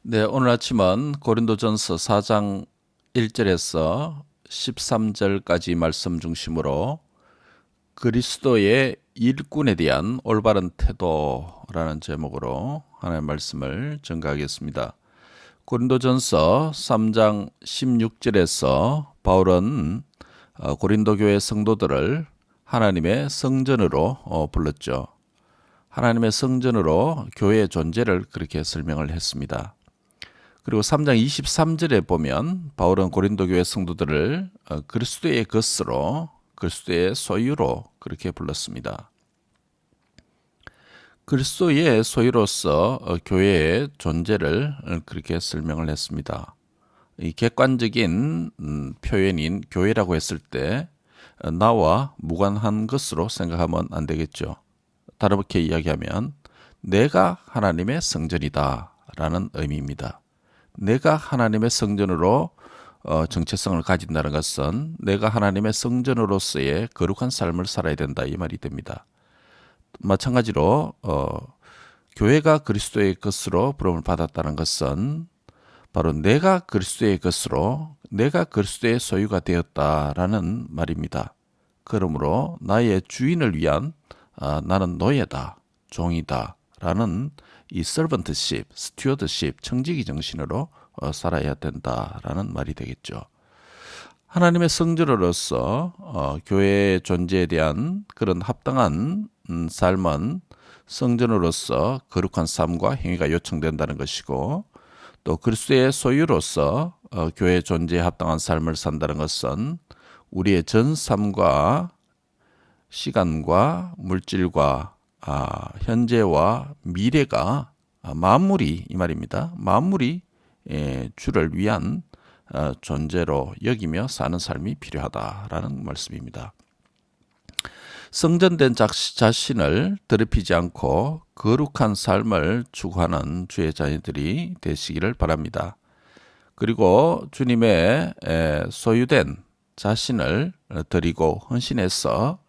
네, 오늘 아침은 고린도전서 4장 1절에서 13절까지 말씀 중심으로 그리스도의 일꾼에 대한 올바른 태도라는 제목으로 하나님의 말씀을 전가하겠습니다. 고린도전서 3장 16절에서 바울은 고린도 교회 성도들을 하나님의 성전으로 불렀죠. 하나님의 성전으로 교회의 존재를 그렇게 설명을 했습니다. 그리고 3장 23절에 보면 바울은 고린도 교회 성도들을 그리스도의 것으로, 그리스도의 소유로 그렇게 불렀습니다. 그리스도의 소유로서 교회의 존재를 그렇게 설명을 했습니다. 이 객관적인 표현인 교회라고 했을 때 나와 무관한 것으로 생각하면 안 되겠죠. 다르게 이야기하면 내가 하나님의 성전이다 라는 의미입니다. 내가 하나님의 성전으로 정체성을 가진다는 것은 내가 하나님의 성전으로서의 거룩한 삶을 살아야 된다 이 말이 됩니다. 마찬가지로 교회가 그리스도의 것으로 부름을 받았다는 것은 바로 내가 그리스도의 것으로 내가 그리스도의 소유가 되었다라는 말입니다. 그러므로 나의 주인을 위한 나는 노예다, 종이다 라는 이 servantship, stewardship, 청지기 정신으로 살아야 된다라는 말이 되겠죠. 하나님의 성전으로서 교회의 존재에 대한 그런 합당한 삶은 성전으로서 거룩한 삶과 행위가 요청된다는 것이고, 또 그리스도의 소유로서 교회의 존재에 합당한 삶을 산다는 것은 우리의 전 삶과 시간과 물질과 현재와 미래가 만물이 이 말입니다. 만물이 주를 위한 존재로 여기며 사는 삶이 필요하다라는 말씀입니다. 성전된 자신을 더럽히지 않고 거룩한 삶을 추구하는 주의 자녀들이 되시기를 바랍니다. 그리고 주님의 소유된 자신을 드리고 헌신해서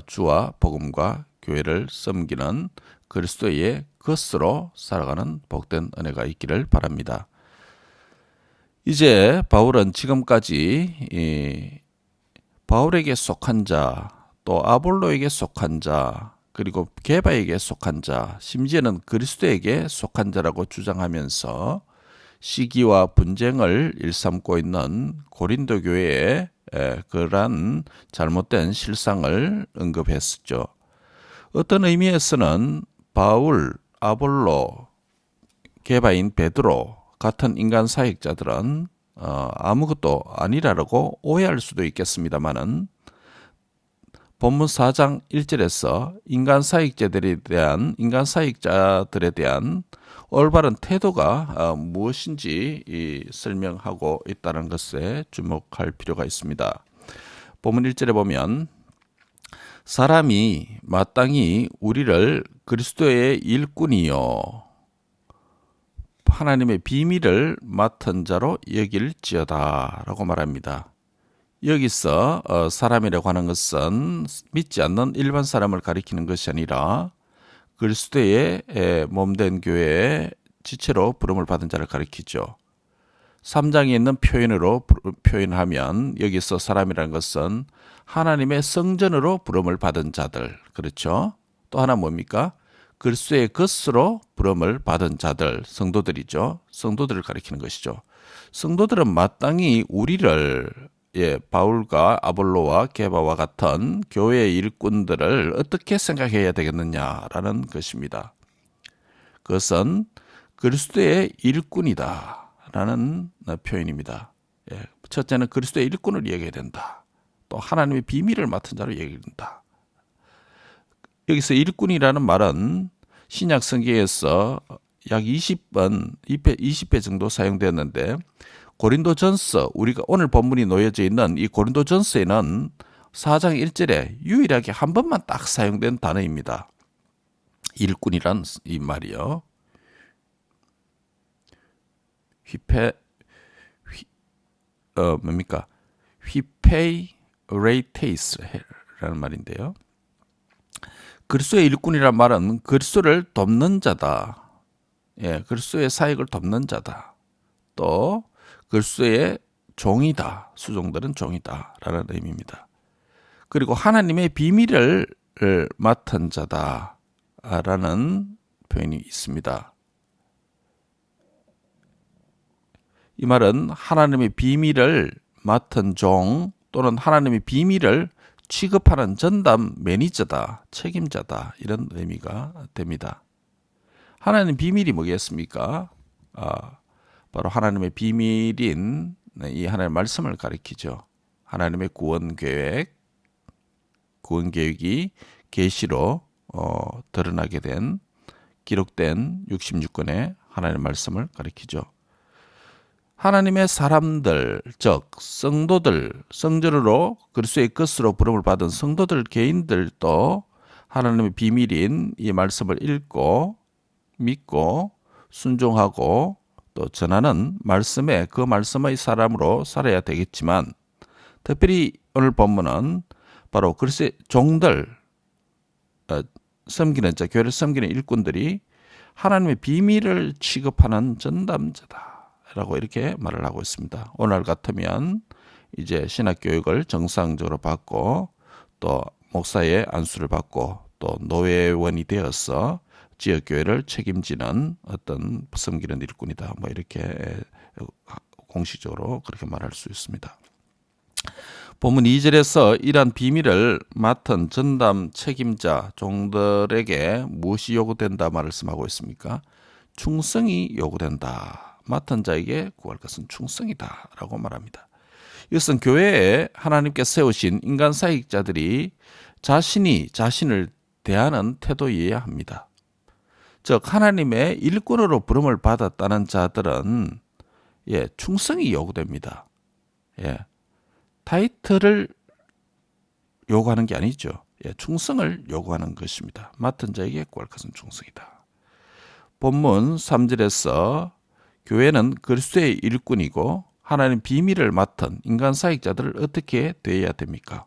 주와 복음과 교회를 섬기는 그리스도의 것으로 살아가는 복된 은혜가 있기를 바랍니다. 이제 바울은 지금까지 바울에게 속한 자, 또 아볼로에게 속한 자, 그리고 게바에게 속한 자, 심지어는 그리스도에게 속한 자라고 주장하면서 시기와 분쟁을 일삼고 있는 고린도 교회의 그러한 잘못된 실상을 언급했었죠. 어떤 의미에서는 바울, 아볼로, 게바인 베드로 같은 인간 사역자들은 아무것도 아니라고 오해할 수도 있겠습니다만은 본문 4장 1절에서 인간 사역자들에 대한 올바른 태도가 무엇인지 설명하고 있다는 것에 주목할 필요가 있습니다. 본문 1절에 보면 사람이 마땅히 우리를 그리스도의 일꾼이요 하나님의 비밀을 맡은 자로 여길지어다 라고 말합니다. 여기서 사람이라고 하는 것은 믿지 않는 일반 사람을 가리키는 것이 아니라 그리스도의 몸된 교회의 지체로 부름을 받은 자를 가리키죠. 3장에 있는 표현으로 표현하면 여기서 사람이라는 것은 하나님의 성전으로 부름을 받은 자들, 그렇죠? 또 하나 뭡니까? 그리스도의 것으로 부름을 받은 자들, 성도들이죠. 성도들을 가리키는 것이죠. 성도들은 마땅히 우리를 바울과 아볼로와 게바와 같은 교회의 일꾼들을 어떻게 생각해야 되겠느냐라는 것입니다. 그것은 그리스도의 일꾼이다라는 표현입니다. 첫째는 그리스도의 일꾼을 얘기해야 된다. 또 하나님의 비밀을 맡은 자로 얘기해야 된다. 여기서 일꾼이라는 말은 신약 성경에서 약 20배 정도 사용되었는데 고린도전서, 우리가 오늘 본문이 놓여져 있는 이 고린도전서에는 4장 1절에 유일하게 한 번만 딱 사용된 단어입니다. 일꾼이란 이 말이요. 휘페이레이테이스라는 말인데요. 그리스도의 일꾼이란 말은 그리스도를 돕는 자다. 예, 그리스도의 사역을 돕는 자다. 또 그리스도의 종이다. 수종들은 종이다라는 의미입니다. 그리고 하나님의 비밀을 맡은 자다라는 표현이 있습니다. 이 말은 하나님의 비밀을 맡은 종 또는 하나님의 비밀을 취급하는 전담 매니저다, 책임자다 이런 의미가 됩니다. 하나님의 비밀이 뭐겠습니까? 바로 하나님의 비밀인 이 하나님의 말씀을 가리키죠. 하나님의 구원 계획이 계시로 드러나게 된 기록된 66권의 하나님의 말씀을 가리키죠. 하나님의 사람들, 즉 성도들, 성전으로 그리스도의 것으로 부름을 받은 성도들 개인들도 하나님의 비밀인 이 말씀을 읽고 믿고 순종하고 또 전하는 말씀에 그 말씀의 사람으로 살아야 되겠지만, 특별히 오늘 본문은 바로 그리스도의 종들, 섬기는 자, 교회를 섬기는 일꾼들이 하나님의 비밀을 취급하는 전담자다라고 이렇게 말을 하고 있습니다. 오늘 같으면 이제 신학교육을 정상적으로 받고 또 목사의 안수를 받고 또 노회원이 되어서 지역교회를 책임지는 어떤 섬기는 일꾼이다. 뭐 이렇게 공식적으로 그렇게 말할 수 있습니다. 본문 2절에서 이러한 비밀을 맡은 전담 책임자 종들에게 무엇이 요구된다 말씀하고 있습니까? 충성이 요구된다. 맡은 자에게 구할 것은 충성이다 라고 말합니다. 이것은 교회에 하나님께 세우신 인간 사역자들이 자신이 자신을 대하는 태도이어야 합니다. 즉 하나님의 일꾼으로 부름을 받았다는 자들은 충성이 요구됩니다. 타이틀을 요구하는 게 아니죠. 충성을 요구하는 것입니다. 맡은 자에게 구할 것은 충성이다. 본문 3절에서 교회는 그리스도의 일꾼이고 하나님 비밀을 맡은 인간 사역자들을 어떻게 대해야 됩니까?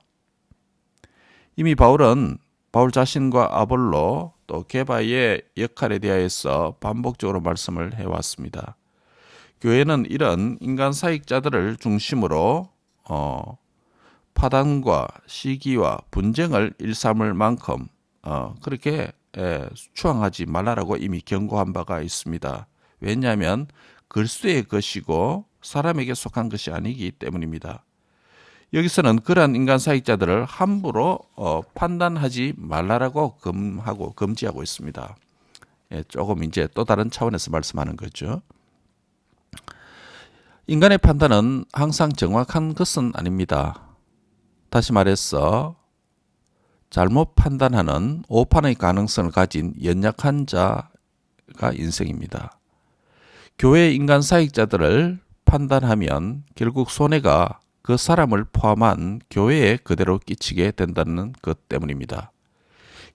이미 바울 자신과 아볼로 또 게바의 역할에 대하여서 반복적으로 말씀을 해왔습니다. 교회는 이런 인간 사역자들을 중심으로 파단과 시기와 분쟁을 일삼을 만큼 그렇게 추앙하지 말라라고 이미 경고한 바가 있습니다. 왜냐하면 그리스도의 것이고 사람에게 속한 것이 아니기 때문입니다. 여기서는 그러한 인간 사역자들을 함부로 판단하지 말라라고 금지하고 있습니다. 조금 이제 또 다른 차원에서 말씀하는 거죠. 인간의 판단은 항상 정확한 것은 아닙니다. 다시 말해서 잘못 판단하는 오판의 가능성을 가진 연약한 자가 인생입니다. 교회 인간 사역자들을 판단하면 결국 손해가 그 사람을 포함한 교회에 그대로 끼치게 된다는 것 때문입니다.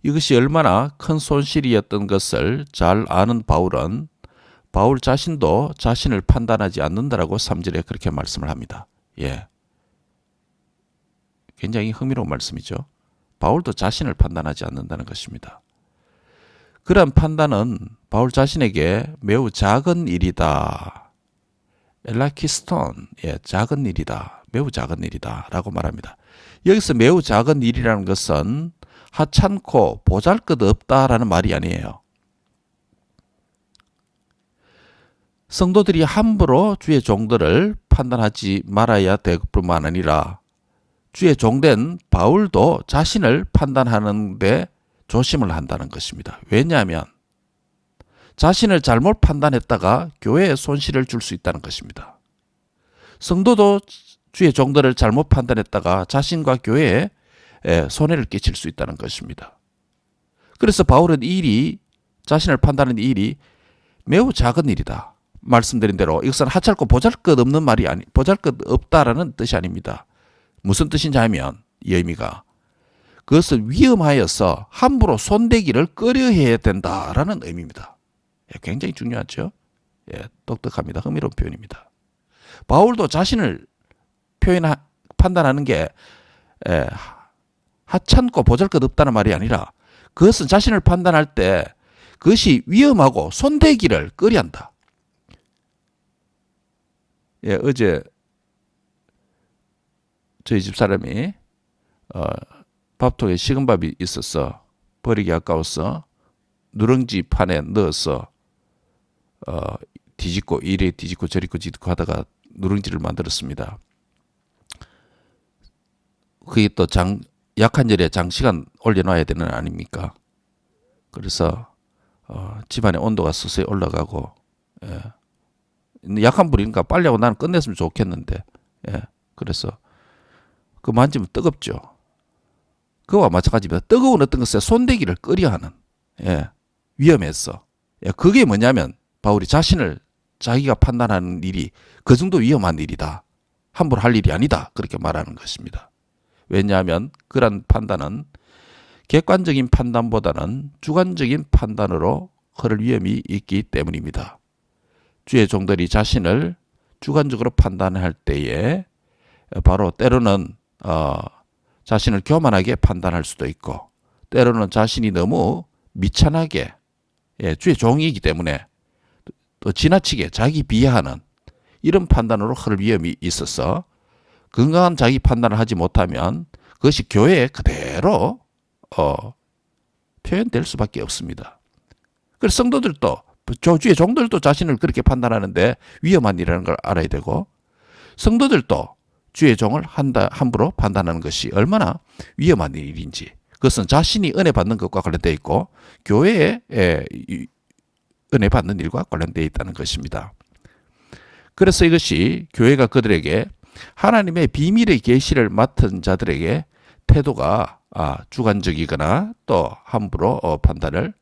이것이 얼마나 큰 손실이었던 것을 잘 아는 바울 자신도 자신을 판단하지 않는다라고 3절에 그렇게 말씀을 합니다. 굉장히 흥미로운 말씀이죠. 바울도 자신을 판단하지 않는다는 것입니다. 그러한 판단은 바울 자신에게 매우 작은 일이다. 엘라키스톤, 작은 일이다. 매우 작은 일이다 라고 말합니다. 여기서 매우 작은 일이라는 것은 하찮고 보잘것없다라는 말이 아니에요. 성도들이 함부로 주의 종들을 판단하지 말아야 될 뿐만 아니라 주의 종된 바울도 자신을 판단하는데 조심을 한다는 것입니다. 왜냐하면 자신을 잘못 판단했다가 교회에 손실을 줄 수 있다는 것입니다. 성도도 주의 종들을 잘못 판단했다가 자신과 교회에 손해를 끼칠 수 있다는 것입니다. 그래서 바울은 자신을 판단하는 일이 매우 작은 일이다. 말씀드린 대로 이것은 하찮고 보잘것없는 말이 보잘것없다라는 뜻이 아닙니다. 무슨 뜻인지 하면 이 의미가 그것은 위험하여서 함부로 손대기를 꺼려해야 된다라는 의미입니다. 굉장히 중요하죠. 똑똑합니다. 흥미로운 표현입니다. 바울도 자신을 판단하는 게 하찮고 보잘것없다는 말이 아니라 그것은 자신을 판단할 때 그것이 위험하고 손대기를 꺼려한다. 예, 어제 저희 집 사람이 밥통에 식은 밥이 있었어. 버리기 아까워서 누룽지 판에 넣어서 뒤집고 이래 뒤집고 저리 뒤집고 하다가 누룽지를 만들었습니다. 그게 또 약한 열에 장시간 올려놔야 되는 거 아닙니까? 그래서 집안의 온도가 서서히 올라가고, 예. 약한 불이니까 빨리 하고 나는 끝냈으면 좋겠는데, 예. 그래서 그 만지면 뜨겁죠. 그와 마찬가지입니다. 뜨거운 어떤 것에 손대기를 꺼려하는, 예. 위험했어. 예. 그게 뭐냐면 바울이 자기가 판단하는 일이 그 정도 위험한 일이다. 함부로 할 일이 아니다. 그렇게 말하는 것입니다. 왜냐하면 그런 판단은 객관적인 판단보다는 주관적인 판단으로 흐를 위험이 있기 때문입니다. 주의 종들이 자신을 주관적으로 판단할 때에 바로 때로는 자신을 교만하게 판단할 수도 있고, 때로는 자신이 너무 미천하게, 예, 주의 종이기 때문에 또 지나치게 자기 비하하는 이런 판단으로 흐를 위험이 있어서 건강한 자기 판단을 하지 못하면 그것이 교회에 그대로 표현될 수밖에 없습니다. 그래서 성도들도, 주의 종들도 자신을 그렇게 판단하는데 위험한 일이라는 걸 알아야 되고, 성도들도 주의 종을 함부로 판단하는 것이 얼마나 위험한 일인지, 그것은 자신이 은혜 받는 것과 관련되어 있고 교회에 은혜 받는 일과 관련되어 있다는 것입니다. 그래서 이것이 교회가 그들에게 하나님의 비밀의 계시를 맡은 자들에게 태도가 주관적이거나 또 함부로 판단을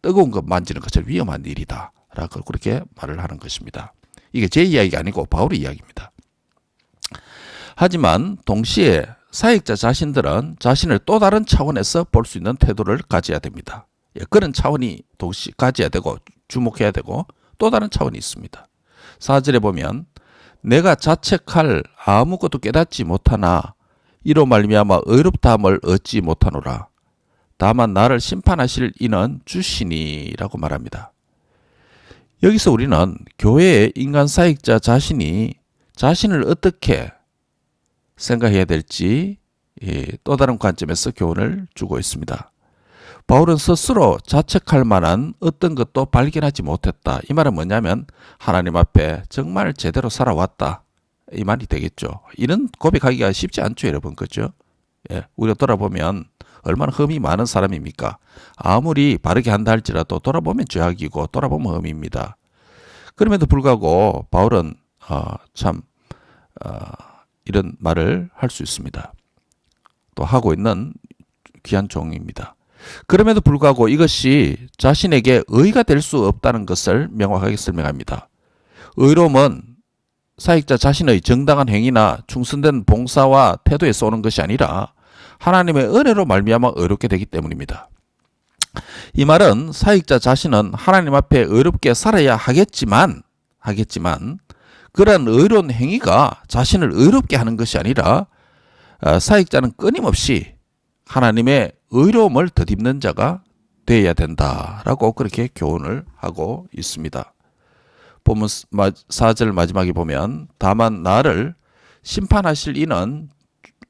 뜨거운 것 만지는 것은 위험한 일이다 라고 그렇게 말을 하는 것입니다. 이게 제 이야기가 아니고 바울의 이야기입니다. 하지만 동시에 사역자 자신들은 자신을 또 다른 차원에서 볼 수 있는 태도를 가져야 됩니다. 그런 차원이 동시에 가져야 되고 주목해야 되고 또 다른 차원이 있습니다. 4절에 보면 내가 자책할 아무것도 깨닫지 못하나 이로 말미암아 의롭다함을 얻지 못하노라. 다만 나를 심판하실 이는 주시니라고 말합니다. 여기서 우리는 교회의 인간 사역자 자신이 자신을 어떻게 생각해야 될지 또 다른 관점에서 교훈을 주고 있습니다. 바울은 스스로 자책할 만한 어떤 것도 발견하지 못했다. 이 말은 뭐냐면 하나님 앞에 정말 제대로 살아왔다. 이 말이 되겠죠. 이런 고백하기가 쉽지 않죠, 여러분. 그죠? 예, 우리가 돌아보면 얼마나 흠이 많은 사람입니까? 아무리 바르게 한다 할지라도 돌아보면 죄악이고 돌아보면 흠입니다. 그럼에도 불구하고 바울은 이런 말을 할 수 있습니다. 또 하고 있는 귀한 종입니다. 그럼에도 불구하고 이것이 자신에게 의가 될 수 없다는 것을 명확하게 설명합니다. 의로움은 사역자 자신의 정당한 행위나 충성된 봉사와 태도에서 오는 것이 아니라 하나님의 은혜로 말미암아 의롭게 되기 때문입니다. 이 말은 사역자 자신은 하나님 앞에 의롭게 살아야 하겠지만 그런 의로운 행위가 자신을 의롭게 하는 것이 아니라 사역자는 끊임없이 하나님의 의로움을 덧입는 자가 되어야 된다라고 그렇게 교훈을 하고 있습니다. 본문 4절 마지막에 보면 다만 나를 심판하실 이는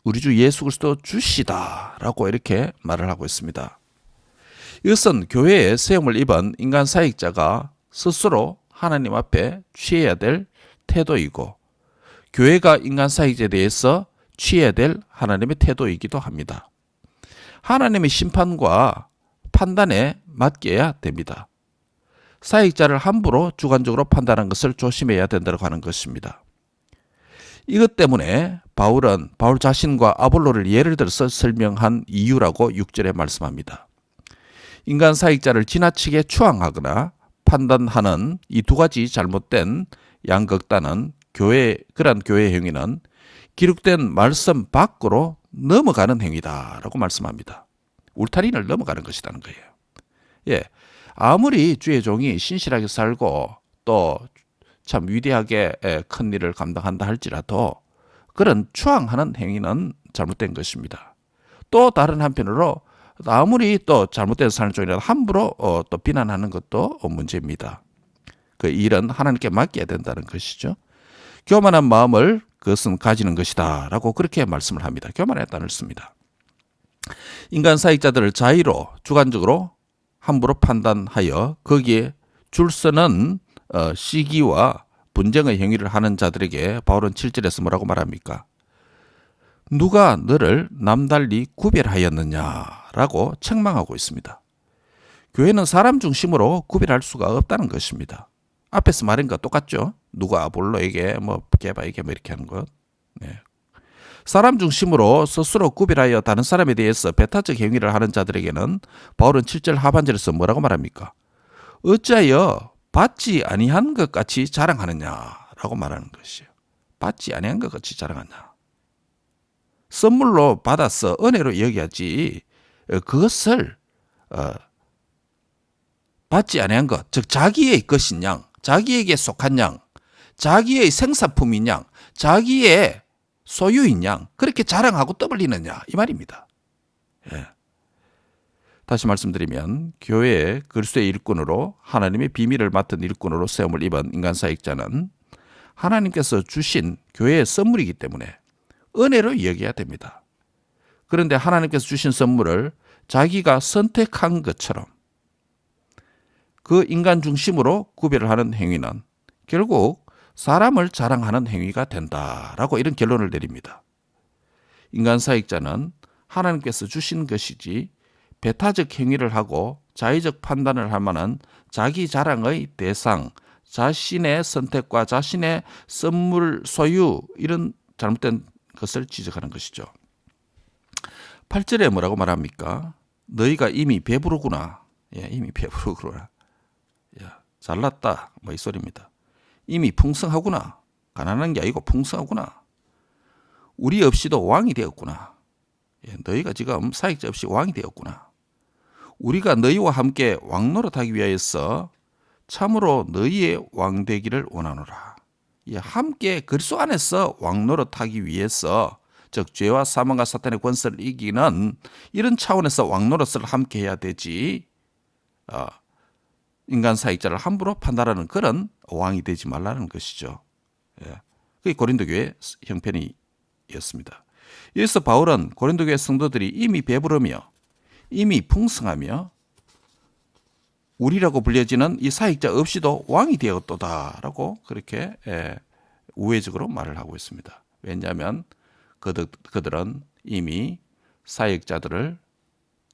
우리 주 예수 그리스도 주시다라고 이렇게 말을 하고 있습니다. 이것은 교회에 세움을 입은 인간 사역자가 스스로 하나님 앞에 취해야 될 태도이고 교회가 인간 사역자에 대해서 취해야 될 하나님의 태도이기도 합니다. 하나님의 심판과 판단에 맡겨야 됩니다. 사역자를 함부로 주관적으로 판단하는 것을 조심해야 된다고 하는 것입니다. 이것 때문에 바울 자신과 아볼로를 예를 들어서 설명한 이유라고 6절에 말씀합니다. 인간 사역자를 지나치게 추앙하거나 판단하는 이 두 가지 잘못된 양극단은 그러한 교회 행위는 기록된 말씀 밖으로 넘어가는 행위다라고 말씀합니다. 울타리를 넘어가는 것이라는 거예요. 예, 아무리 주의 종이 신실하게 살고 또 참 위대하게 큰 일을 감당한다 할지라도 그런 추앙하는 행위는 잘못된 것입니다. 또 다른 한편으로 아무리 또 잘못된 사는 쪽이라도 함부로 또 비난하는 것도 문제입니다. 그 일은 하나님께 맡겨야 된다는 것이죠. 교만한 마음을 그것은 가지는 것이다 라고 그렇게 말씀을 합니다. 교만했다는 씁니다. 인간 사역자들을 자의로 주관적으로 함부로 판단하여 거기에 줄서는 시기와 분쟁의 행위를 하는 자들에게 바울은 7절에서 뭐라고 말합니까? 누가 너를 남달리 구별하였느냐라고 책망하고 있습니다. 교회는 사람 중심으로 구별할 수가 없다는 것입니다. 앞에서 말한 거 똑같죠? 누가 아볼로에게 게바에게 이렇게 하는 것. 네. 사람 중심으로 스스로 구별하여 다른 사람에 대해서 배타적 행위를 하는 자들에게는 바울은 7절 하반절에서 뭐라고 말합니까? 어찌하여 받지 아니한 것 같이 자랑하느냐라고 말하는 것이에요. 받지 아니한 것 같이 자랑하냐. 선물로 받아서 은혜로 여겨야지 그것을 받지 아니한 것, 즉 자기의 것인 양, 자기에게 속한 양, 자기의 생사품인 양, 자기의 소유인 양 그렇게 자랑하고 떠벌리느냐 이 말입니다. 예. 다시 말씀드리면 교회의 그리스도의 일꾼으로 하나님의 비밀을 맡은 일꾼으로 세움을 입은 인간 사역자는 하나님께서 주신 교회의 선물이기 때문에 은혜로 여겨야 됩니다. 그런데 하나님께서 주신 선물을 자기가 선택한 것처럼 그 인간 중심으로 구별을 하는 행위는 결국 사람을 자랑하는 행위가 된다라고 이런 결론을 내립니다. 인간 사역자는 하나님께서 주신 것이지 배타적 행위를 하고 자의적 판단을 할 만한 자기 자랑의 대상, 자신의 선택과 자신의 선물 소유 이런 잘못된 것을 지적하는 것이죠. 8절에 뭐라고 말합니까? 너희가 이미 배부르구나. 예, 이미 배부르구나. 야, 잘났다. 이 소리입니다. 이미 풍성하구나. 가난한 게 아니고 풍성하구나. 우리 없이도 왕이 되었구나. 예, 너희가 지금 사역자 없이 왕이 되었구나. 우리가 너희와 함께 왕노릇하기 위하여서 참으로 너희의 왕 되기를 원하노라. 예, 함께 그리스도 안에서 왕노릇하기 위해서 즉 죄와 사망과 사탄의 권세를 이기는 이런 차원에서 왕노릇을 함께 해야 되지 인간 사역자를 함부로 판단하는 그런 왕이 되지 말라는 것이죠. 예, 그게 고린도 교회 형편이었습니다. 여기서 바울은 고린도 교회 성도들이 이미 배부르며 이미 풍성하며 우리라고 불려지는 이 사역자 없이도 왕이 되었도다라고 그렇게 우회적으로 말을 하고 있습니다. 왜냐하면 그들은 이미 사역자들을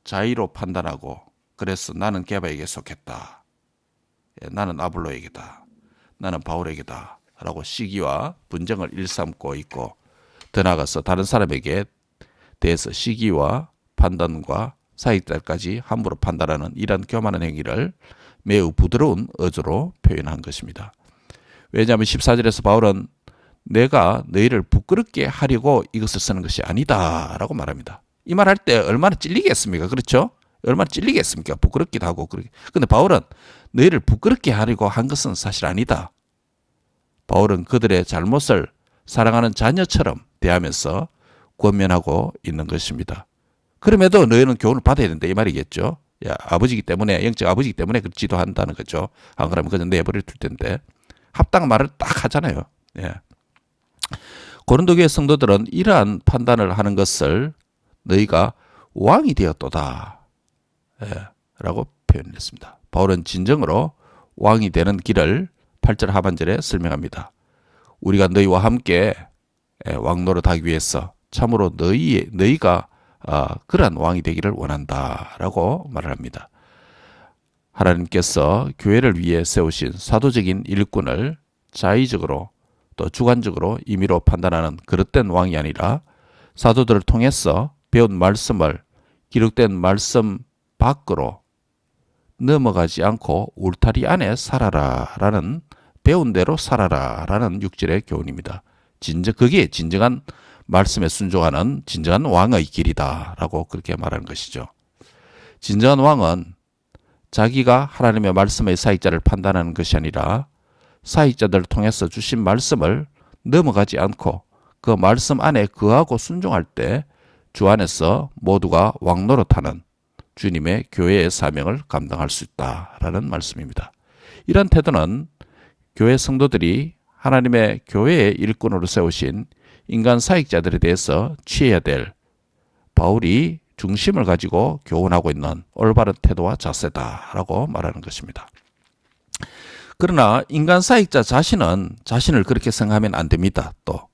자의로 판단하고 그래서 나는 게바에게 속했다. 나는 아볼로에게다. 나는 바울에게다. 라고 시기와 분쟁을 일삼고 있고 더 나아가서 다른 사람에게 대해서 시기와 판단과 사역자까지 함부로 판단하는 이런 교만한 행위를 매우 부드러운 어조로 표현한 것입니다. 왜냐하면 14절에서 바울은 내가 너희를 부끄럽게 하려고 이것을 쓰는 것이 아니다 라고 말합니다. 이 말 할 때 얼마나 찔리겠습니까? 그렇죠? 얼마나 찔리겠습니까? 부끄럽기도 하고. 그런데 바울은 너희를 부끄럽게 하려고 한 것은 사실 아니다. 바울은 그들의 잘못을 사랑하는 자녀처럼 대하면서 권면하고 있는 것입니다. 그럼에도 너희는 교훈을 받아야 된다 이 말이겠죠. 야, 아버지기 때문에 영적 아버지기 때문에 그 지도한다는 거죠. 안 그러면 그냥 내버려 둘 텐데 합당 말을 딱 하잖아요. 예. 고린도 교회 성도들은 이러한 판단을 하는 것을 너희가 왕이 되었도다 라고 표현했습니다. 바울은 진정으로 왕이 되는 길을 8절 하반절에 설명합니다. 우리가 너희와 함께 왕노릇하기 위해서 참으로 너희가 그러한 왕이 되기를 원한다라고 말을 합니다. 하나님께서 교회를 위해 세우신 사도적인 일꾼을 자의적으로 또 주관적으로 임의로 판단하는 그릇된 왕이 아니라 사도들을 통해서 배운 말씀을 기록된 말씀 밖으로 넘어가지 않고 울타리 안에 살아라라는 배운 대로 살아라라는 6절의 교훈입니다. 그게 진정한 말씀에 순종하는 진정한 왕의 길이다라고 그렇게 말하는 것이죠. 진정한 왕은 자기가 하나님의 말씀의 사역자를 판단하는 것이 아니라 사역자들을 통해서 주신 말씀을 넘어가지 않고 그 말씀 안에 거하고 순종할 때 주 안에서 모두가 왕노릇하는 주님의 교회의 사명을 감당할 수 있다라는 말씀입니다. 이런 태도는 교회 성도들이 하나님의 교회의 일꾼으로 세우신 인간 사역자들에 대해서 취해야 될 바울이 중심을 가지고 교훈하고 있는 올바른 태도와 자세다라고 말하는 것입니다. 그러나 인간 사역자 자신은 자신을 그렇게 생각하면 안 됩니다. 또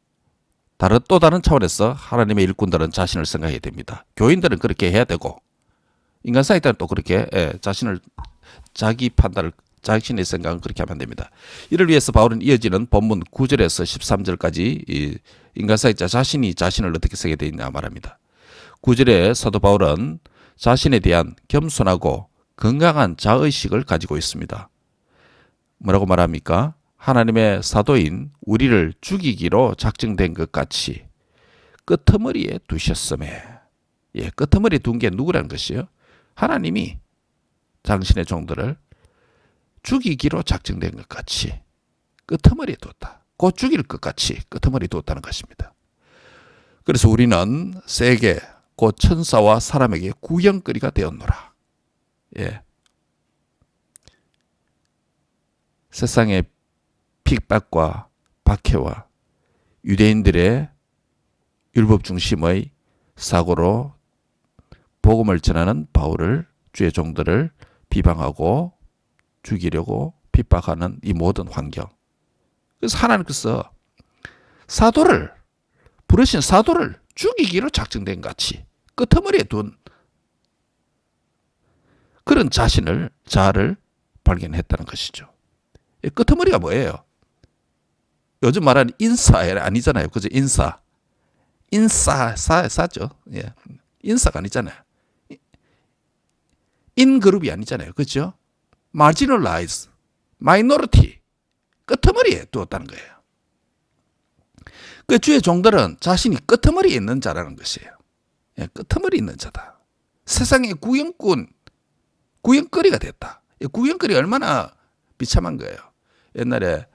다른 차원에서 하나님의 일꾼들은 자신을 생각해야 됩니다. 교인들은 그렇게 해야 되고 인간 사역자는 또 그렇게 자기 판단을 자신의 생각은 그렇게 하면 안 됩니다. 이를 위해서 바울은 이어지는 본문 9절에서 13절까지 인간 사역자 자신이 자신을 어떻게 쓰게 되어 있냐 말합니다. 9절에 사도 바울은 자신에 대한 겸손하고 건강한 자의식을 가지고 있습니다. 뭐라고 말합니까? 하나님의 사도인 우리를 죽이기로 작정된 것 같이 끄트머리에 두셨음에. 끄트머리에 둔 게 누구라는 것이요? 하나님이 당신의 종들을 죽이기로 작정된 것 같이 끄트머리에 뒀다. 곧 죽일 것 같이 끄트머리에 뒀다는 것입니다. 그래서 우리는 세계 곧 천사와 사람에게 구경거리가 되었노라. 세상의 핍박과 박해와 유대인들의 율법 중심의 사고로 복음을 전하는 바울을 주의 종들을 비방하고 죽이려고 핍박하는 이 모든 환경. 그래서 하나님께서 부르신 사도를 죽이기로 작정된 같이 끄트머리에 둔 그런 자를 발견했다는 것이죠. 끄트머리가 뭐예요? 요즘 말하는 인사 아니잖아요. 그죠? 사죠. 인사가 아니잖아요. 인그룹이 아니잖아요. 그렇죠? marginalize, minority, 끄트머리에 두었다는 거예요. 그 주의 종들은 자신이 끄트머리에 있는 자라는 것이에요. 끄트머리에 있는 자다. 세상의 구경거리가 됐다. 구경거리 얼마나 비참한 거예요. 옛날에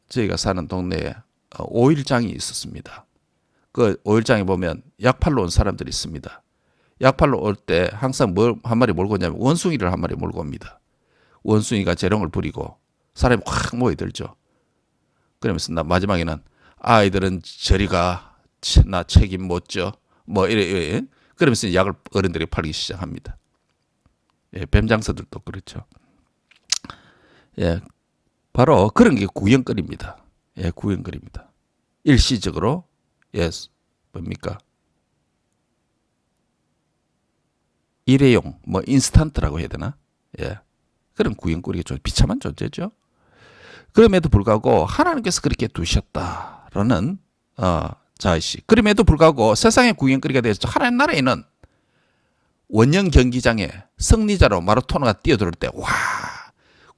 저희가 사는 동네에 오일장이 있었습니다. 그 오일장에 보면 약 팔러 온 사람들이 있습니다. 약 팔러 올 때 항상 한 마리 몰고 오냐면 원숭이를 한 마리 몰고 옵니다. 원숭이가 재롱을 부리고 사람이 확 모여들죠. 그러면서 마지막에는 아이들은 저리가 나 책임 못 져. 뭐 이래. 그러면서 약을 어른들이 팔기 시작합니다. 뱀 장사들도 그렇죠. 바로 그런 게 구경거리입니다. 구경거리입니다. 일시적으로 뭡니까? 일회용, 인스턴트라고 해야 되나? 그런 구경거리가 좀 비참한 존재죠. 그럼에도 불구하고 하나님께서 그렇게 두셨다라는 자의식. 그럼에도 불구하고 세상의 구경거리가 되어서 하나님 나라에는 원형 경기장에 승리자로 마라토너가 뛰어들 때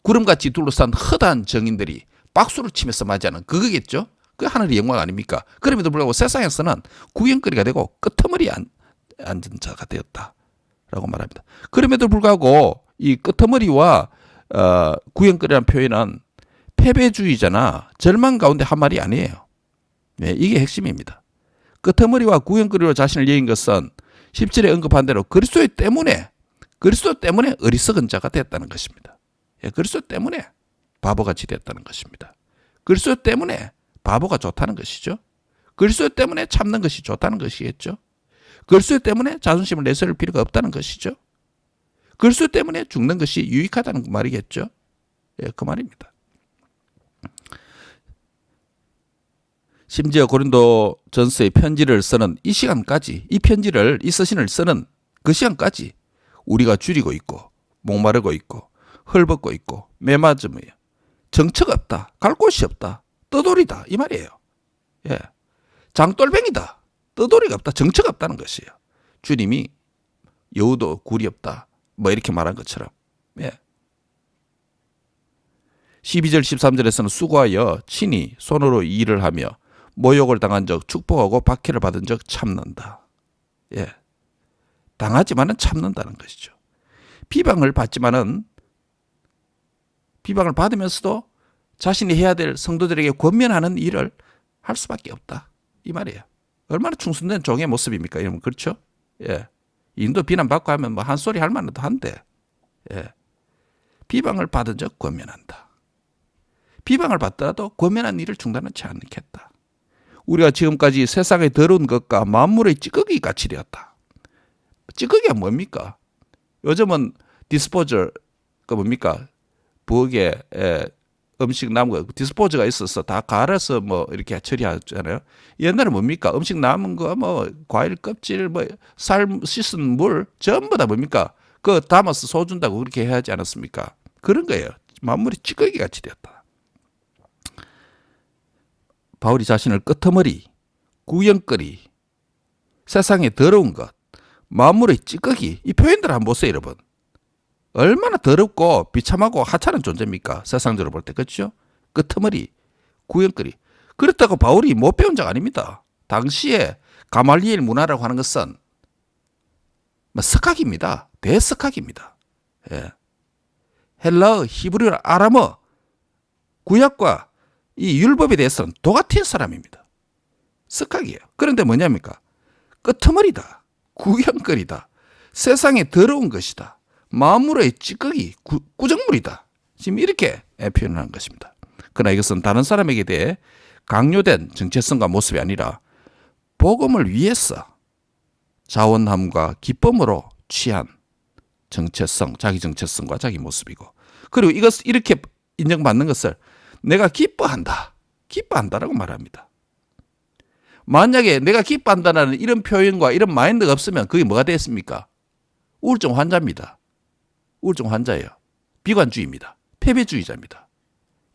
구름같이 둘러싼 허다한 정인들이 박수를 치면서 맞이하는 그거겠죠. 그 하늘의 영광 아닙니까? 그럼에도 불구하고 세상에서는 구경거리가 되고 끄트머리에 앉은 자가 되었다라고 말합니다. 그럼에도 불구하고 이 끄트머리와 구경거리라는 표현은 패배주의자나 절망 가운데 한 말이 아니에요. 이게 핵심입니다. 끄트머리와 구경거리로 자신을 여긴 것은 10절에 언급한 대로 그리스도 때문에 어리석은 자가 됐다는 것입니다. 그리스도 때문에 바보같이 됐다는 것입니다. 그리스도 때문에 바보가 좋다는 것이죠. 그리스도 때문에 참는 것이 좋다는 것이겠죠. 그리스도 때문에 자존심을 내세울 필요가 없다는 것이죠. 그리스도 때문에 죽는 것이 유익하다는 말이겠죠. 그 말입니다. 심지어 고린도 전서의 편지를 쓰는 이 시간까지, 이 서신을 쓰는 그 시간까지 우리가 줄이고 있고 목마르고 있고 헐벗고 있고 메마름이에요. 정처가 없다. 갈 곳이 없다. 떠돌이다. 이 말이에요. 장돌뱅이다. 떠돌이가 없다. 정처가 없다는 것이에요. 주님이 여우도 굴이 없다. 이렇게 말한 것처럼. 12절 13절에서는 수고하여 친히 손으로 일을 하며 모욕을 당한 적 축복하고 박해를 받은 적 참는다. 당하지만은 참는다는 것이죠. 비방을 받으면서도 자신이 해야 될 성도들에게 권면하는 일을 할 수밖에 없다. 이 말이에요. 얼마나 충성된 종의 모습입니까? 여러분 그렇죠? 인도 비난받고 하면 뭐 한 소리 할 만도 한데, 예. 비방을 받은 적 권면한다. 비방을 받더라도 권면한 일을 중단하지 않겠다. 우리가 지금까지 세상의 더러운 것과 만물의 찌꺼기 같이 되었다. 찌꺼기가 뭡니까? 요즘은 디스포저, 그 뭡니까? 부엌에 음식 남은 거 디스포저가 있어서 다 갈아서 뭐 이렇게 처리하잖아요. 옛날에 뭡니까? 음식 남은 거 뭐 과일 껍질 뭐 살 씻은 물 전부 다 뭡니까? 그 담아서 쏘준다고 그렇게 해야 하지 않았습니까? 그런 거예요. 만물이 찌꺼기 같이 되었다. 바울이 자신을 끄트머리, 구렁거리, 세상에 더러운 것, 만물의 찌꺼기, 이 표현들 한번 보세요, 여러분. 얼마나 더럽고 비참하고 하찮은 존재입니까? 세상적으로 볼 때. 그렇죠? 끄트머리, 구렁거리. 그렇다고 바울이 못 배운 자 아닙니다. 당시에 가말리엘 문화라고 하는 것은 석학입니다. 대석학입니다. 예. 헬라어, 히브리어, 아람어, 구약과 이 율법에 대해서는 도가 튄 사람입니다. 석학이에요. 그런데 뭐냐입니까? 끄트머리다. 구렁거리다. 세상에 더러운 것이다. 만물의 찌꺼기, 꾸정물이다. 지금 이렇게 표현을 한 것입니다. 그러나 이것은 다른 사람에게 대해 강요된 정체성과 모습이 아니라 복음을 위해서 자원함과 기쁨으로 취한 정체성, 자기 정체성과 자기 모습이고, 그리고 이것 이렇게 인정받는 것을 내가 기뻐한다. 기뻐한다라고 말합니다. 만약에 내가 기뻐한다는 이런 표현과 이런 마인드가 없으면 그게 뭐가 되겠습니까? 우울증 환자입니다. 우울증 환자예요. 비관주의입니다. 패배주의자입니다.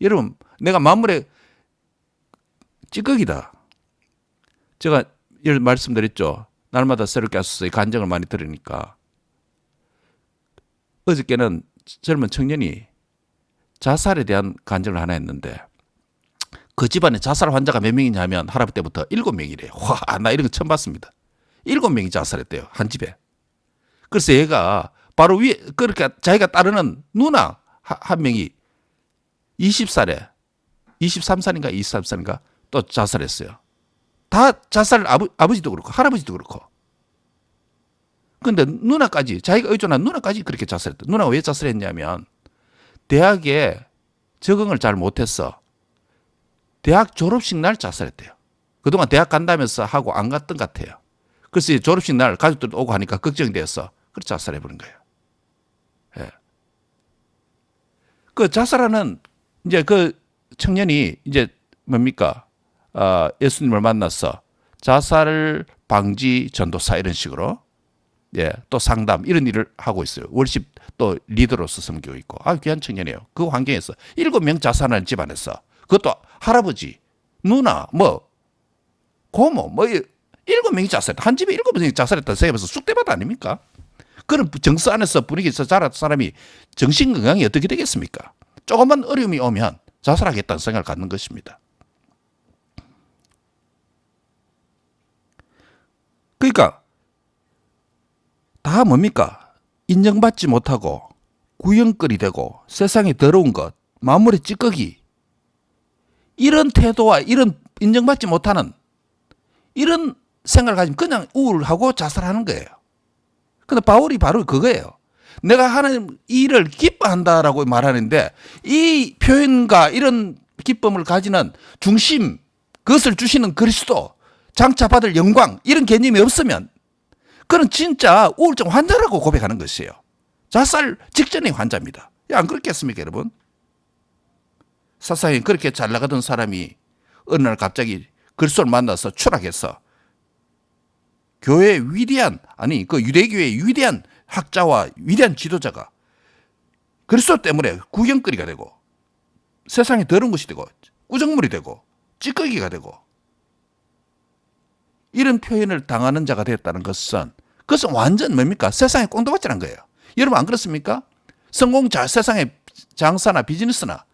여러분, 내가 만물의 찌꺼기다. 제가 말씀드렸죠. 날마다 새롭게 하소서의 간증을 많이 들으니까. 어저께는 젊은 청년이 자살에 대한 간증을 하나 했는데, 그 집안에 자살 환자가 몇 명이냐 하면 할아버지 때부터 7명이래요. 와, 나 이런 거 처음 봤습니다. 7명이 자살했대요. 한 집에. 그래서 얘가 바로 위에, 그렇게 자기가 따르는 누나 한 명이 20살에, 23살인가 23살인가 또 자살했어요. 다 자살, 아버지도 그렇고 할아버지도 그렇고. 근데 누나까지, 자기가 의존한 누나까지 그렇게 자살했다. 누나가 왜 자살했냐면 대학에 적응을 잘 못해서 대학 졸업식 날 자살했대요. 그동안 대학 간다면서 하고 안 갔던 것 같아요. 그래서 졸업식 날 가족들 오고 하니까 걱정이 돼서 그렇게 자살해버린 거예요. 예. 그 자살하는 이제 그 청년이 이제 뭡니까? 예수님을 만나서 자살 방지 전도사 이런 식으로, 예, 또 상담 이런 일을 하고 있어요. 월십 또 리더로서 섬기고 있고. 귀한 청년이에요. 그 환경에서 7명 자살하는 집안에서, 그것도 할아버지, 누나, 뭐 고모, 뭐 7명이 자살했다. 한 집에 7명이 자살했다 생각해서 쑥대밭 아닙니까? 그런 정서 안에서 분위기에서 자란 사람이 정신 건강이 어떻게 되겠습니까? 조금만 어려움이 오면 자살하겠다는 생각을 갖는 것입니다. 그러니까 다 뭡니까? 인정받지 못하고 구렁거리 되고 세상에 더러운 것, 만물의 찌꺼기, 이런 태도와 이런 인정받지 못하는 이런 생각을 가지면 그냥 우울하고 자살하는 거예요. 근데 바울이 바로 그거예요. 내가 하는 일을 기뻐한다라고 말하는데 이 표현과 이런 기쁨을 가지는 중심, 그것을 주시는 그리스도, 장차 받을 영광, 이런 개념이 없으면 그는 진짜 우울증 환자라고 고백하는 것이에요. 자살 직전의 환자입니다. 안 그렇겠습니까, 여러분? 세상에 그렇게 잘 나가던 사람이 어느 날 갑자기 그리스도를 만나서 추락해서 교회의 위대한, 아니 그 유대교회의 위대한 학자와 위대한 지도자가 그리스도 때문에 구경거리가 되고 세상에 더러운 것이 되고 꾸정물이 되고 찌꺼기가 되고 이런 표현을 당하는 자가 되었다는 것은, 그것은 완전 뭡니까? 세상에 꽁도박질한 거예요. 여러분 안 그렇습니까? 세상의 장사나 비즈니스나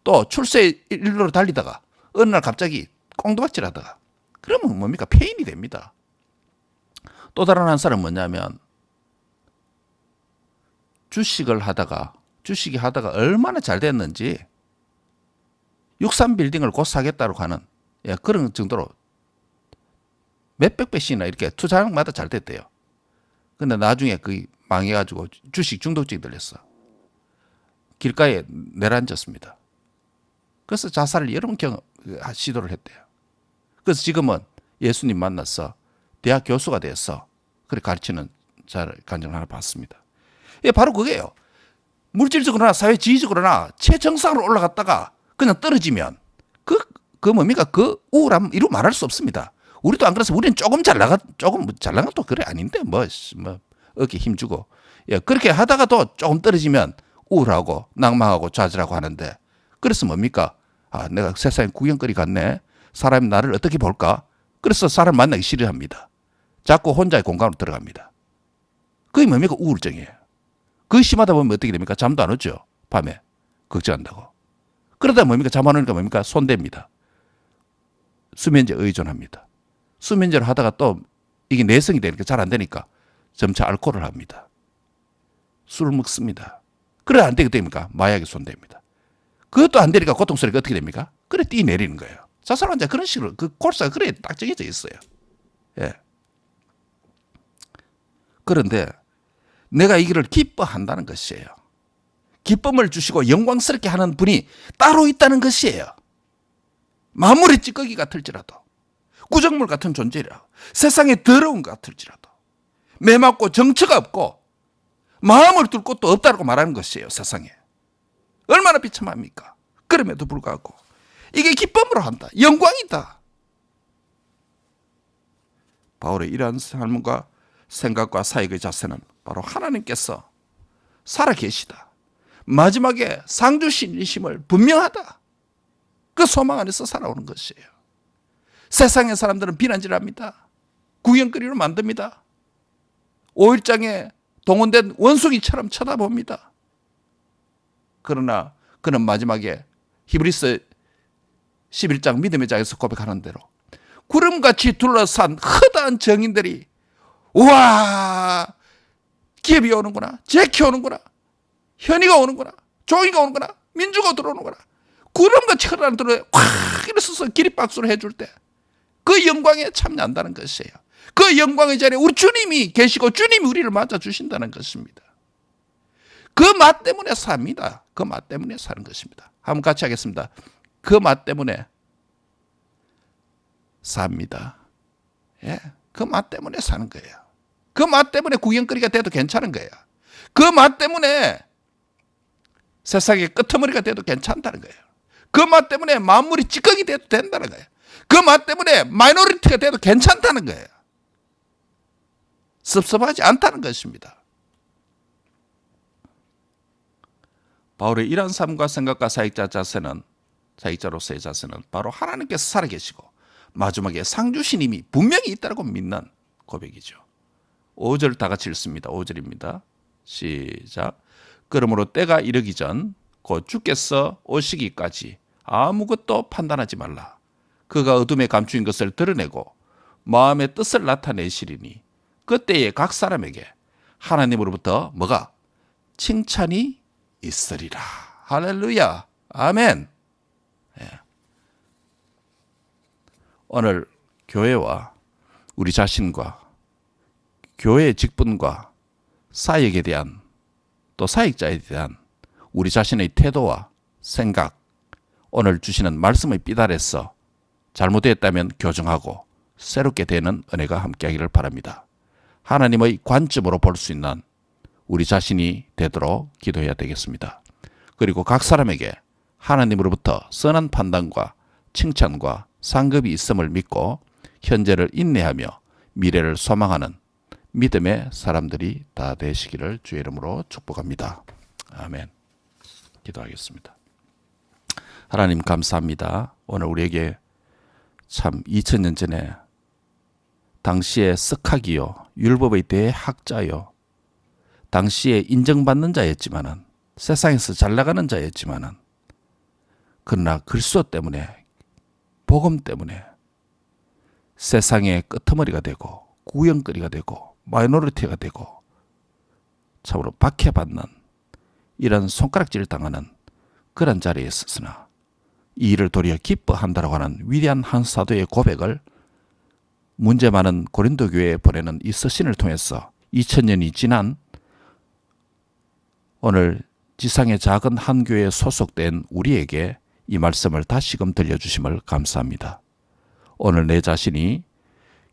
또 출세의 일로로 달리다가 어느 날 갑자기 꽁도박질 하다가 그러면 뭡니까? 폐인이 됩니다. 또 다른 한 사람은 뭐냐면 주식이 하다가 얼마나 잘 됐는지 63빌딩을 곧 사겠다고 하는, 예, 그런 정도로 몇백 배씩이나 이렇게 투자마다 잘 됐대요. 근데 나중에 그 망해가지고 주식 중독증이 들렸어. 길가에 내려앉았습니다. 그래서 자살을 여러 번 시도를 했대요. 그래서 지금은 예수님 만나서 대학 교수가 되어서 그래 가르치는 간증을 하나 봤습니다. 예, 바로 그게요. 물질적으로나 사회 지위적으로나 최정상으로 올라갔다가 그냥 떨어지면 그 뭡니까? 그 우울함 이루 말할 수 없습니다. 우리도 안 그래서 우리는 조금 잘 나간 또 그래 아닌데 뭐 어깨 힘주고 예, 그렇게 하다가도 조금 떨어지면 우울하고 낭망하고 좌절하고 하는데 그래서 뭡니까? 아, 내가 세상에 구경거리 같네. 사람이 나를 어떻게 볼까? 그래서 사람 만나기 싫어합니다. 자꾸 혼자의 공간으로 들어갑니다. 그게 뭡니까? 우울증이에요. 그게 심하다 보면 어떻게 됩니까? 잠도 안 오죠. 밤에 걱정한다고. 그러다 뭡니까? 잠 안 오니까 뭡니까? 손댑니다. 수면제 의존합니다. 수면제를 하다가 또 이게 내성이 되니까 잘 안 되니까 점차 알코올을 합니다. 술을 먹습니다. 그래 안 되게 됩니까? 마약에 손댑니다. 그것도 안 되니까 고통스럽게 어떻게 됩니까? 그래 뛰 내리는 거예요. 자살 환자 그런 식으로 그 골사가 그래 딱 정해져 있어요. 예. 그런데 내가 이 길을 기뻐한다는 것이에요. 기쁨을 주시고 영광스럽게 하는 분이 따로 있다는 것이에요. 마무리 찌꺼기 같을지라도 구정물 같은 존재라 세상에 더러운 것 같을지라도 매맞고 정처가 없고 마음을 둘 곳도 없다고 말하는 것이에요. 세상에 얼마나 비참합니까? 그럼에도 불구하고 이게 기쁨으로 한다. 영광이다. 바울의 이러한 삶과 생각과 사역의 자세는 바로 하나님께서 살아계시다. 마지막에 상주신이심을 분명하다. 그 소망 안에서 살아오는 것이에요. 세상의 사람들은 비난질합니다. 구경거리로 만듭니다. 5일장에 동원된 원숭이처럼 쳐다봅니다. 그러나 그는 마지막에 히브리서 11장 믿음의 장에서 고백하는 대로 구름같이 둘러싼 허다한 정인들이 우와 기업이 오는구나, 제키 오는구나, 현이가 오는구나, 종이가 오는구나, 민주가 들어오는구나, 구름같이 흐르는 들어 확 일어서서 기립박수를 해줄 때 그 영광에 참여한다는 것이에요. 그 영광의 자리에 우리 주님이 계시고 주님이 우리를 맞아주신다는 것입니다. 그 맛 때문에 삽니다. 그 맛 때문에 사는 것입니다. 한번 같이 하겠습니다. 그 맛 때문에 삽니다. 예, 그 맛 때문에 사는 거예요. 그 맛 때문에 구경거리가 돼도 괜찮은 거예요. 그 맛 때문에 세상의 끄트머리가 돼도 괜찮다는 거예요. 그 맛 때문에 만물이 찌꺼기 돼도 된다는 거예요. 그 맛 때문에 마이너리티가 돼도 괜찮다는 거예요. 섭섭하지 않다는 것입니다. 바울의 이러한 삶과 생각과 사역자로서의 자세는 바로 하나님께서 살아계시고 마지막에 상주신임이 분명히 있다고 믿는 고백이죠. 5절 다 같이 읽습니다. 5절입니다. 시작. 그러므로 때가 이르기 전 곧 주께서 오시기까지 아무것도 판단하지 말라. 그가 어둠에 감추인 것을 드러내고 마음의 뜻을 나타내시리니 그때에 각 사람에게 하나님으로부터 뭐가? 칭찬이 있으리라. 할렐루야. 아멘. 예. 오늘 교회와 우리 자신과 교회의 직분과 사역에 대한 또 사역자에 대한 우리 자신의 태도와 생각, 오늘 주시는 말씀의 삐달에서 잘못되었다면 교정하고 새롭게 되는 은혜가 함께하기를 바랍니다. 하나님의 관점으로 볼 수 있는 우리 자신이 되도록 기도해야 되겠습니다. 그리고 각 사람에게 하나님으로부터 선한 판단과 칭찬과 상급이 있음을 믿고 현재를 인내하며 미래를 소망하는 믿음의 사람들이 다 되시기를 주의 이름으로 축복합니다. 아멘. 기도하겠습니다. 하나님 감사합니다. 오늘 우리에게 참 2000년 전에 당시의 석학이요 율법의 대학자요 당시에 인정받는 자였지만은 세상에서 잘 나가는 자였지만은 그러나 그리스도 때문에 복음 때문에 세상의 끄트머리가 되고 구경거리가 되고 마이너리티가 되고 참으로 박해받는 이런 손가락질을 당하는 그런 자리에 있었으나 이 일을 도리어 기뻐한다라고 하는 위대한 한 사도의 고백을 문제 많은 고린도 교회에 보내는 이 서신을 통해서 2000년이 지난 오늘 지상의 작은 한 교회에 소속된 우리에게 이 말씀을 다시금 들려주심을 감사합니다. 오늘 내 자신이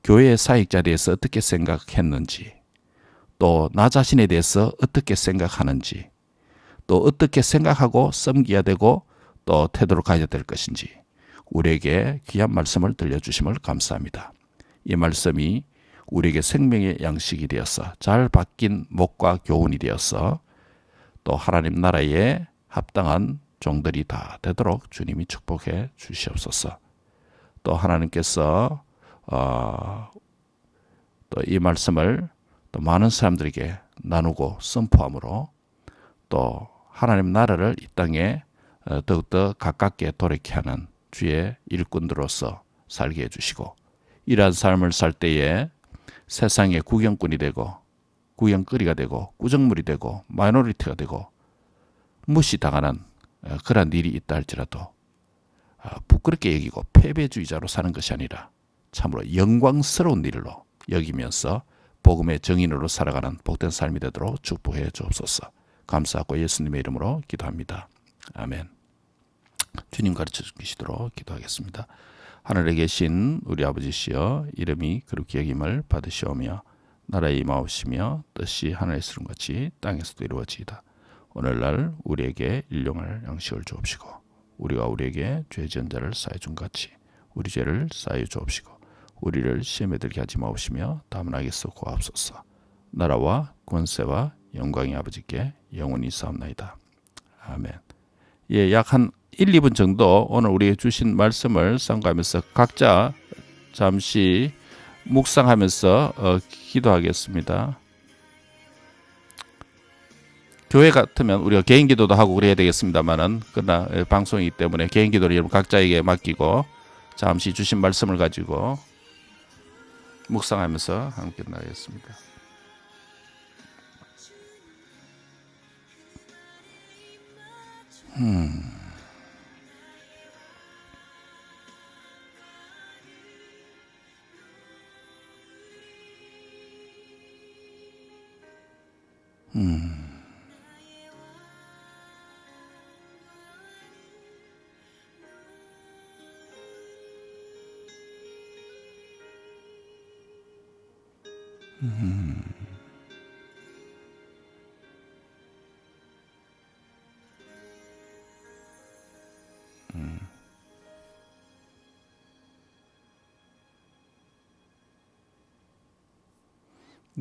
교회의 사역자에 대해서 어떻게 생각했는지, 또 나 자신에 대해서 어떻게 생각하는지, 또 어떻게 생각하고 섬겨야 되고 또 태도를 가져야 될 것인지 우리에게 귀한 말씀을 들려주심을 감사합니다. 이 말씀이 우리에게 생명의 양식이 되어서 잘 바뀐 목과 교훈이 되어서 또 하나님 나라에 합당한 종들이 다 되도록 주님이 축복해 주시옵소서. 또 하나님께서 또 이 말씀을 또 많은 사람들에게 나누고 선포함으로 또 하나님 나라를 이 땅에 더욱더 가깝게 돌이게 하는 주의 일꾼들로서 살게 해주시고, 이러한 삶을 살 때에 세상의 구경꾼이 되고 구경거리가 되고 꾸정물이 되고 마이너리티가 되고 무시당하는 그런 일이 있다 할지라도 부끄럽게 여기고 패배주의자로 사는 것이 아니라 참으로 영광스러운 일로 여기면서 복음의 정인으로 살아가는 복된 삶이 되도록 축복해 주옵소서. 감사하고 예수님의 이름으로 기도합니다. 아멘. 주님 가르쳐 주시도록 기도하겠습니다. 하늘에 계신 우리 아버지시여, 이름이 그렇게 여김을 받으시오며 나라에 임하옵시며 뜻이 하늘에서 이룬 같이 땅에서도 이루어지이다. 오늘날 우리에게 일용할 양식을 주옵시고 우리가 우리에게 죄 지은 자를 사해 준 같이 우리 죄를 사해 주옵시고 우리를 시험에 들게 하지 마옵시며 다만 악에서 구하옵소서. 나라와 권세와 영광이 아버지께 영원히 있사옵나이다. 아멘. 예, 약 한 1, 2분 정도 오늘 우리에게 주신 말씀을 sam가하면서 각자 잠시 묵상하면서 기도하겠습니다. 교회 같으면 우리가 개인 기도도 하고 그래야 되겠습니다만은, 그러나 방송이기 때문에 개인 기도를 여러분 각자에게 맡기고 잠시 주신 말씀을 가지고 묵상하면서 함께 나가겠습니다.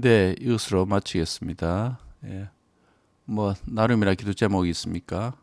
네, 이것으로 마치겠습니다. 예. 뭐 나름이나 기도 제목이 있습니까?